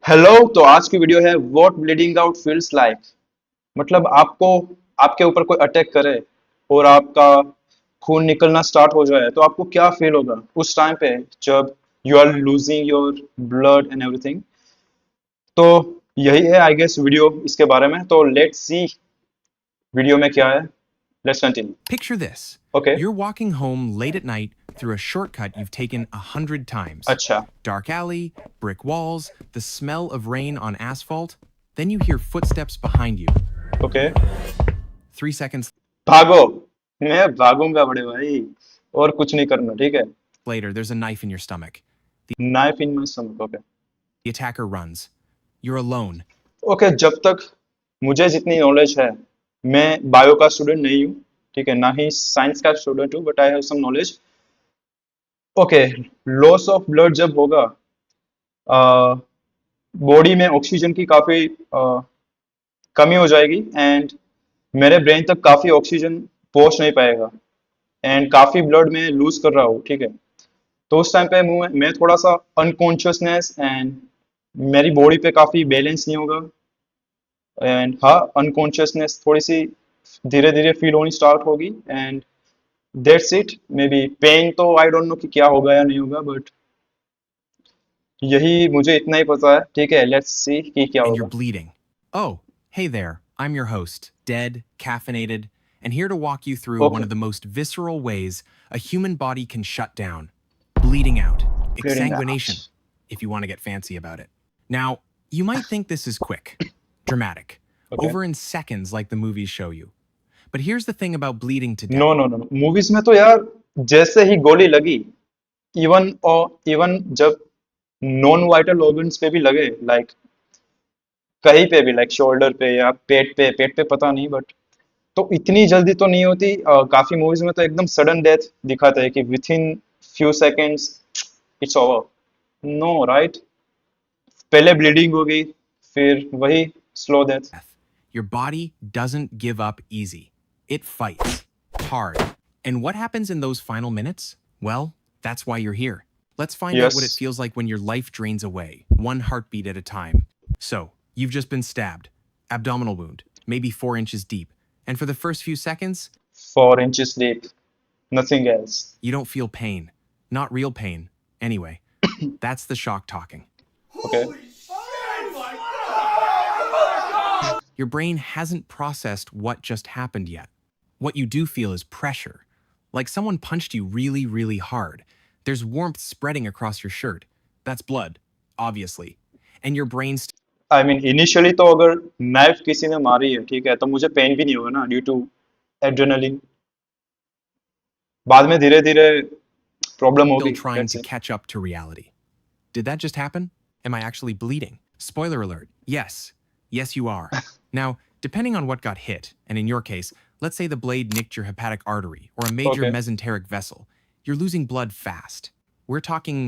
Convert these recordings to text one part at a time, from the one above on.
Hello. तो आज की वीडियो है what bleeding out feels like. मतलब आपको आपके ऊपर कोई अटैक करे और आपका खून निकलना स्टार्ट हो जाए तो आपको क्या फील होगा उस टाइम पे जब you are losing your blood and everything. तो यही है आई गेस वीडियो इसके बारे में। तो लेट्स सी वीडियो में क्या है। Let's continue. Picture this. Okay. You're walking home late at night through a shortcut you've taken 100 times. अच्छा। Dark alley, brick walls, the smell of rain on asphalt. Then you hear footsteps behind you. Okay. 3 seconds भागो। मैं भागूंगा बड़े भाई, और कुछ नहीं करना, ठीक है। later, there's a knife in your stomach. Knife in my stomach. Okay. The attacker runs. You're alone. Okay, जब तक मुझे जितनी नॉलेज है, मैं बायो का स्टूडेंट नहीं हूँ, ठीक है, ना ही साइंस का स्टूडेंट हूँ, but I have some knowledge. Okay. Loss of blood जब होगा, बॉडी में ऑक्सीजन की काफी कमी हो जाएगी एंड मेरे ब्रेन तक काफी ऑक्सीजन पहुंच नहीं पाएगा एंड काफी ब्लड में लूज कर रहा हूँ, ठीक है। तो उस टाइम पे मैं थोड़ा सा अनकॉन्शियसनेस एंड मेरी बॉडी पे काफी बैलेंस नहीं होगा एंड हाँ, अनकॉन्शियसनेस थोड़ी सी धीरे धीरे फील होनी स्टार्ट होगी and that's it. Maybe pain तो आई डोंट नो कि क्या होगा या नहीं होगा, बट यही मुझे इतना ही पता है, ठीक है। लेट्स सी कि क्या And you're होगा। bleeding. Oh, hey there. I'm your host, dead, caffeinated, and here to walk you through one okay. of the most visceral ways a human body can shut down bleeding out, bleeding out. exsanguination, if you want to get fancy about it. Now, you might think this is quick, dramatic, okay. over in seconds like the movies show you. But here's the thing about bleeding to death. No no no, movies में तो यार जैसे ही गोली लगी, even जब non vital organs पे भी लगे, लाइक कहीं पे भी, लाइक शोल्डर पे या पेट पे पता नहीं, बट तो इतनी जल्दी तो नहीं होती। काफी मूवीज में तो एकदम सडन डेथ दिखाते हैं कि within few seconds it's over. No right, पहले ब्लीडिंग हो गई, फिर वही slow death. Your body doesn't give up easy. It fights hard. And what happens in those final minutes? Well, that's why you're here. Let's find out what it yes. feels like when your life drains away, one heartbeat at a time. So, you've just been stabbed, abdominal wound, maybe 4 inches deep. And for the first few seconds, 4 inches deep, nothing else। you don't feel pain. Not real pain. Anyway, that's the shock talking. Okay. Your brain hasn't processed what just happened yet. What you do feel is pressure, like someone punched you really, really hard. There's warmth spreading across your shirt. That's blood, obviously. And your brain's I mean initially तो अगर knife किसी ने मारी है, ठीक है, तो मुझे पेन भी नहीं होगा ना, ड्यू टू एड्रेनलिन। बाद में धीरे धीरे प्रॉब्लम still होगी, trying लेट्स to से। catch up to reality. Did that just happen? Am I actually bleeding? Spoiler alert, yes. Yes, you are. Now, depending on what got hit, and in your case, let's say the blade nicked your hepatic artery or a major okay. mesenteric vessel, you're losing blood fast. We're talking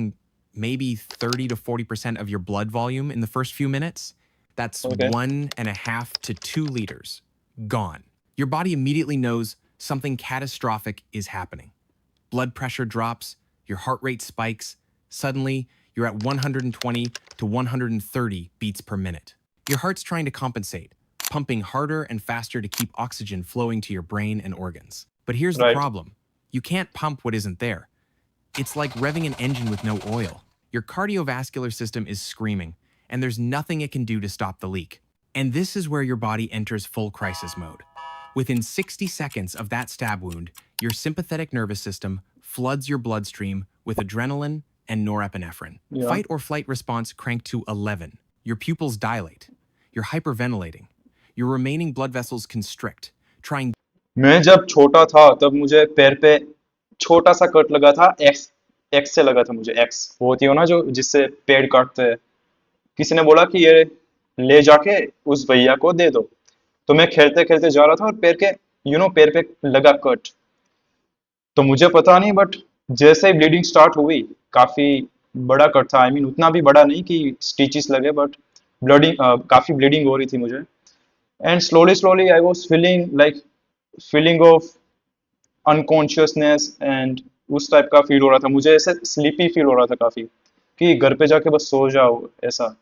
maybe 30 to 40% of your blood volume in the first few minutes. That's okay. 1.5 to 2 liters gone. Your body immediately knows something catastrophic is happening. Blood pressure drops, your heart rate spikes. Suddenly, you're at 120 to 130 beats per minute. Your heart's trying to compensate, pumping harder and faster to keep oxygen flowing to your brain and organs. But here's the right. problem. You can't pump what isn't there. It's like revving an engine with no oil. Your cardiovascular system is screaming, and there's nothing it can do to stop the leak. And this is where your body enters full crisis mode. Within 60 seconds of that stab wound, your sympathetic nervous system floods your bloodstream with adrenaline and norepinephrine. या Fight or flight response cranked to 11. Your pupils dilate. You're hyperventilating. Your remaining blood vessels constrict, trying मैं जब छोटा था तब मुझे पैर पे छोटा सा कट लगा था, एक्स एक्स से लगा था मुझे। एक्स वो होती हो ना जो जिससे पेड़ काटते हैं। किसी ने बोला कि ये ले जाके उस भैया को दे दो। तो मैं खेलते खेलते जा रहा था और पैर के पैर पे लगा कट। तो मुझे पता नहीं, बट जैसे ही ब्लीडिंग स्टार्ट हुई, काफी बड़ा कट था। आई मीन उतना भी बड़ा नहीं कि स्टिचेस लगे, बट ब्लडिंग, काफी ब्लीडिंग हो रही थी मुझे। And slowly slowly I was feeling like feeling of unconsciousness and उस टाइप का फील हो रहा था मुझे, ऐसे स्लीपी फील हो रहा था काफी, कि घर पे जाके बस सो जाओ ऐसा।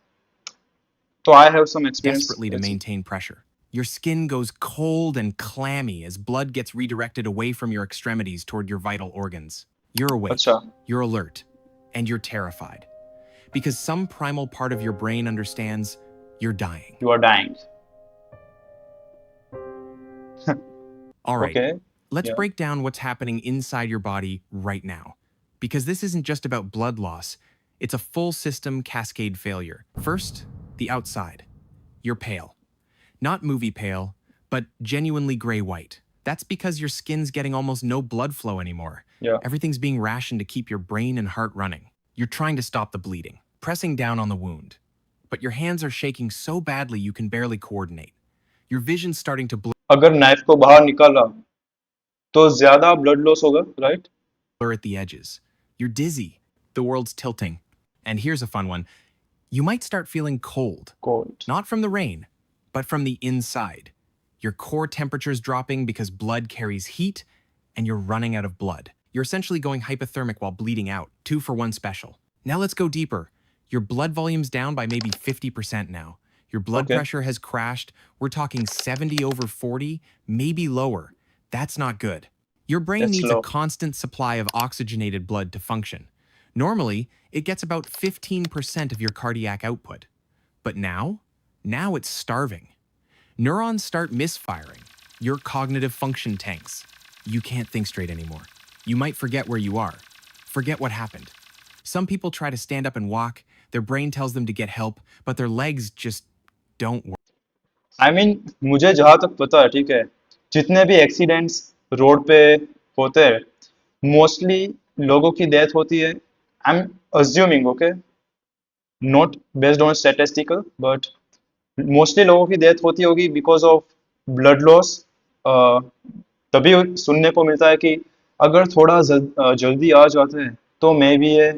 So I have some experience. desperately to maintain pressure. Your skin goes cold and clammy as blood gets redirected away from your extremities toward your vital organs. You're awake, अच्छा, you're alert, and you're terrified. Because some primal part of your brain understands you're dying. you are dying. All right, Okay. let's Yeah. break down what's happening inside your body right now. Because this isn't just about blood loss, it's a full system cascade failure. First, the outside. You're pale. Not movie pale, but genuinely gray-white. That's because your skin's getting almost no blood flow anymore. Yeah. Everything's being rationed to keep your brain and heart running. You're trying to stop the bleeding, pressing down on the wound. But your hands are shaking so badly you can barely coordinate. Your vision's starting to blur अगर knife को बाहर निकाला तो ज्यादा blood loss होगा, right? at the edges. You're dizzy. The world's tilting. And here's a fun one. You might start feeling cold. Cold. Not from the rain, but from the inside. Your core temperature's dropping because blood carries heat, and you're running out of blood. You're essentially going hypothermic while bleeding out, 2-for-1 special. Now let's go deeper. Your blood volume's down by maybe 50% now. Your blood Okay. pressure has crashed. We're talking 70/40, maybe lower. That's not good. Your brain That's needs a low. constant supply of oxygenated blood to function. Normally, it gets about 15% of your cardiac output. But now it's starving. Neurons start misfiring. Your cognitive function tanks. You can't think straight anymore. You might forget where you are. Forget what happened. Some people try to stand up and walk. Their brain tells them to get help, but their legs just don't work. I mean मुझे जहां तक पता है, ठीक है, जितने भी accidents road पे होते हैं, मोस्टली लोगों की डेथ होती है, I am assuming, okay, not based on statistical, but mostly लोगों की डेथ होती होगी बिकॉज ऑफ ब्लड लॉस। तभी सुनने को मिलता है कि अगर थोड़ा जल्दी आ जाते हैं तो मे भी ये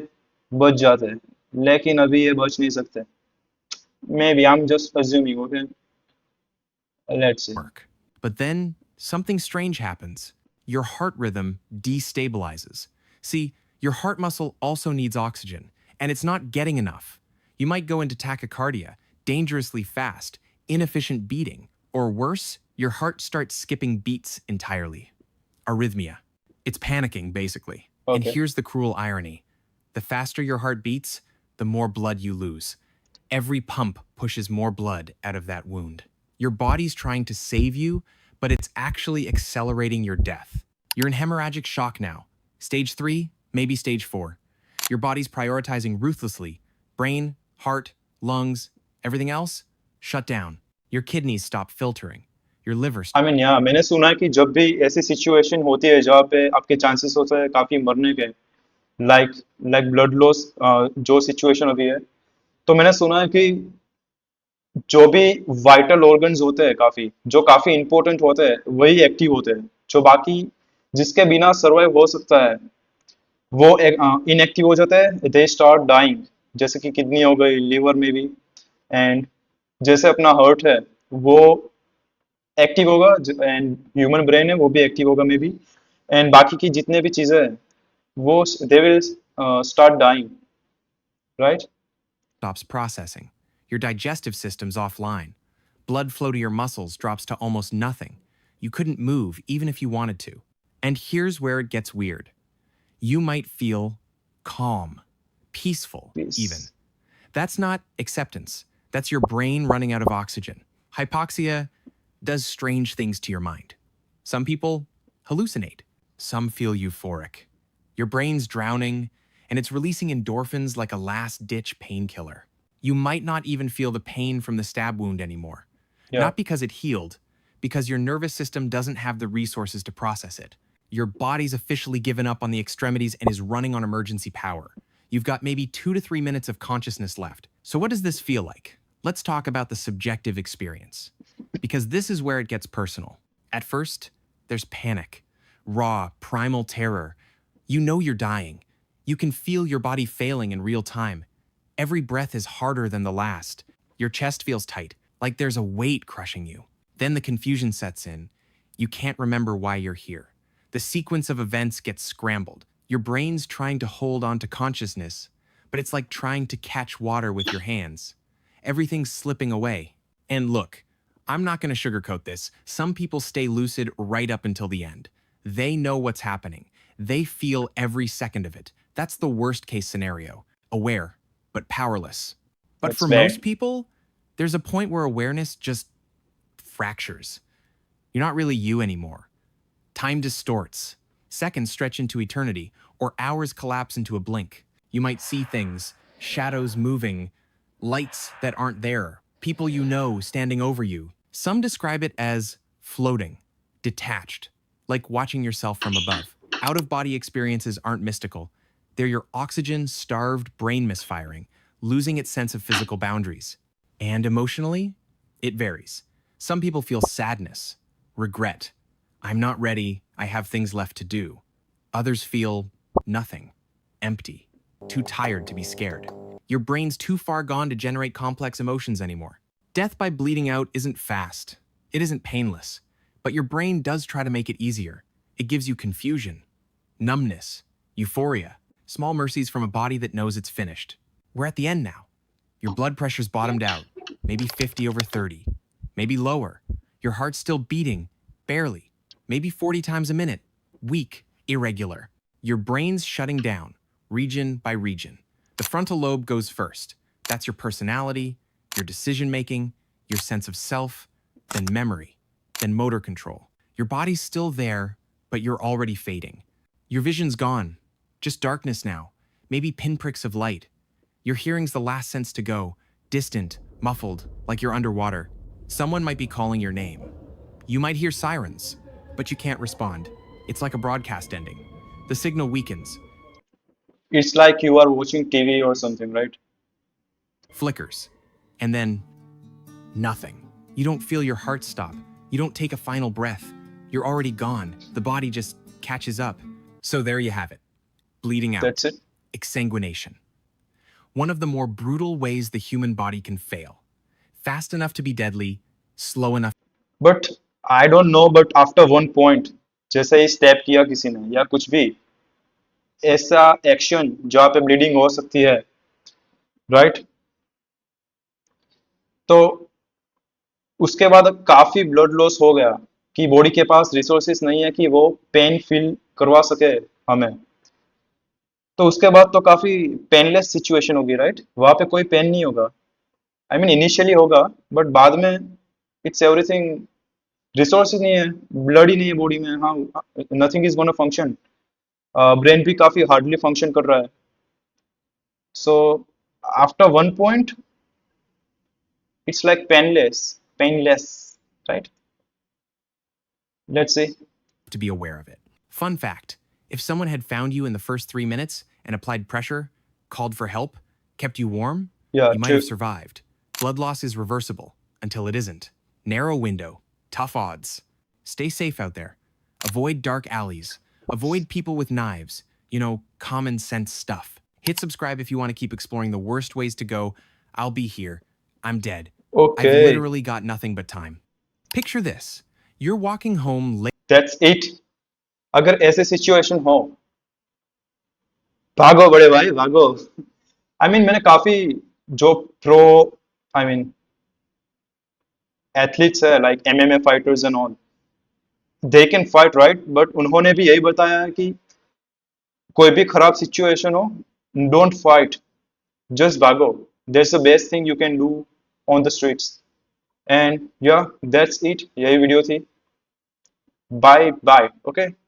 बच जाते हैं, लेकिन अभी ये बच नहीं सकते। Maybe I am just assuming, okay, let's see. But then something strange happens. Your heart rhythm destabilizes. See, your heart muscle also needs oxygen, and it's not getting enough. You might go into tachycardia, dangerously fast, inefficient beating, or worse, your heart starts skipping beats entirely. Arrhythmia. It's panicking, basically. And Okay. here's the cruel irony. The faster your heart beats, the more blood you lose. Every pump pushes more blood out of that wound. Your body's trying to save you, but it's actually accelerating your death. You're in hemorrhagic shock now. Stage 3, maybe stage 4. Your body's prioritizing ruthlessly. Brain, heart, lungs, everything else, shut down. Your kidneys stop filtering. Your liver I mean या मैंने सुना है कि जब भी ऐसी situation होती है जहाँ पे आपके चांसेस होते हैं काफी मरने के, लाइक लाइक ब्लड लॉस, जो सिचुएशन अभी है, तो मैंने सुना है कि जो भी वाइटल ऑर्गन्स होते हैं, जो काफी इंपॉर्टेंट होते हैं, वही एक्टिव होते हैं। जो बाकी जिसके बिना सर्वाइव हो सकता है, वो इनएक्टिव हो जाते हैं, दे स्टार्ट डाइंग। जैसे कि किडनी हो गई, लिवर में भी, एंड जैसे अपना हार्ट है वो एक्टिव होगा, एंड ह्यूमन ब्रेन है वो भी एक्टिव होगा मे बी, एंड बाकी की जितने भी चीजें हैं वो they will start dying, right? stops processing. Your digestive system's offline. Blood flow to your muscles drops to almost nothing. You couldn't move even if you wanted to. And here's where it gets weird. You might feel calm, peaceful, Peace. even. That's not acceptance. That's your brain running out of oxygen. Hypoxia does strange things to your mind. Some people hallucinate. Some feel euphoric. Your brain's drowning, and it's releasing endorphins like a last-ditch painkiller. You might not even feel the pain from the stab wound anymore. Yeah. Not because it healed, because your nervous system doesn't have the resources to process it. Your body's officially given up on the extremities and is running on emergency power. You've got maybe 2 to 3 minutes of consciousness left. So what does this feel like? Let's talk about the subjective experience, because this is where it gets personal. At first, there's panic, raw, primal terror. You know you're dying. You can feel your body failing in real time. Every breath is harder than the last. Your chest feels tight, like there's a weight crushing you. Then the confusion sets in. You can't remember why you're here. The sequence of events gets scrambled. Your brain's trying to hold on to consciousness, but it's like trying to catch water with your hands. Everything's slipping away. And look, I'm not going to sugarcoat this. Some people stay lucid right up until the end. They know what's happening. They feel every second of it. That's the worst case scenario. Aware, but powerless. But That's for most bad. people, there's a point where awareness just fractures. You're not really you anymore. Time distorts. Seconds stretch into eternity, or hours collapse into a blink. You might see things, shadows moving, lights that aren't there, people you know standing over you. Some describe it as floating, detached, like watching yourself from above. Out of body experiences aren't mystical. They're your oxygen starved brain misfiring, losing its sense of physical boundaries. And emotionally, it varies. Some people feel sadness, regret. I'm not ready, I have things left to do. Others feel nothing, empty, too tired to be scared. Your brain's too far gone to generate complex emotions anymore. Death by bleeding out isn't fast. It isn't painless. But your brain does try to make it easier. It gives you confusion, numbness, euphoria, small mercies from a body that knows it's finished. We're at the end now. Your blood pressure's bottomed out, maybe 50 over 30, maybe lower. Your heart's still beating, barely, maybe 40 times a minute, weak, irregular. Your brain's shutting down, region by region. The frontal lobe goes first. That's your personality, your decision-making, your sense of self, then memory, then motor control. Your body's still there, but you're already fading. Your vision's gone, just darkness now, maybe pinpricks of light. Your hearing's the last sense to go, distant, muffled, like you're underwater. Someone might be calling your name. You might hear sirens, but you can't respond. It's like a broadcast ending. The signal weakens, It's like you are watching TV or something, right? flickers, and then nothing. You don't feel your heart stop. You don't take a final breath. You're already gone. The body just catches up. So there you have it. Bleeding out. That's it. Exsanguination. One of the more brutal ways the human body can fail. Fast enough to be deadly, slow enough. But I don't know, but after one point, जैसे ही step किया किसी ने या कुछ भी ऐसा action जहाँ पे ब्लीडिंग हो सकती है, राइट? तो उसके बाद काफी ब्लड लॉस हो गया कि बॉडी के पास रिसोर्सेस नहीं है कि वो पेन फील करवा सके हमें। तो उसके बाद तो काफी पेनलेस सिचुएशन होगी, राइट? वहां पे कोई पेन नहीं होगा। आई मीन इनिशियली होगा, बट बाद में इट्स एवरीथिंग, रिसोर्सेज नहीं है, ब्लड ही नहीं है बॉडी में, हाँ, nothing is gonna function. Brain भी काफी हार्डली फंक्शन कर रहा है। So after one point it's like painless, right? Let's see. To be aware of it. Fun fact, if someone had found you in the first 3 minutes and applied pressure, called for help, kept you warm, या you might have survived. Blood loss is reversible until it isn't. Narrow window, tough odds. Stay safe out there. Avoid dark alleys. Avoid people with knives. You know, common sense stuff. Hit subscribe if you want to keep exploring the worst ways to go. I'll be here. I'm dead. Okay, I've literally got nothing but time. Picture this. You're walking home late. That's it. अगर ऐसे situation हो, भागो बड़े भाई भागो। I mean मैंने काफी जो प्रो, आई मीन एथलीट्स है, like MMA fighters and all, they can fight, right? But उन्होंने भी यही बताया है कि कोई भी खराब सिचुएशन हो, डोंट फाइट, जस्ट भागो। That's the best thing you can do on the streets. And yeah that's it, यही वीडियो थी। Bye bye, okay.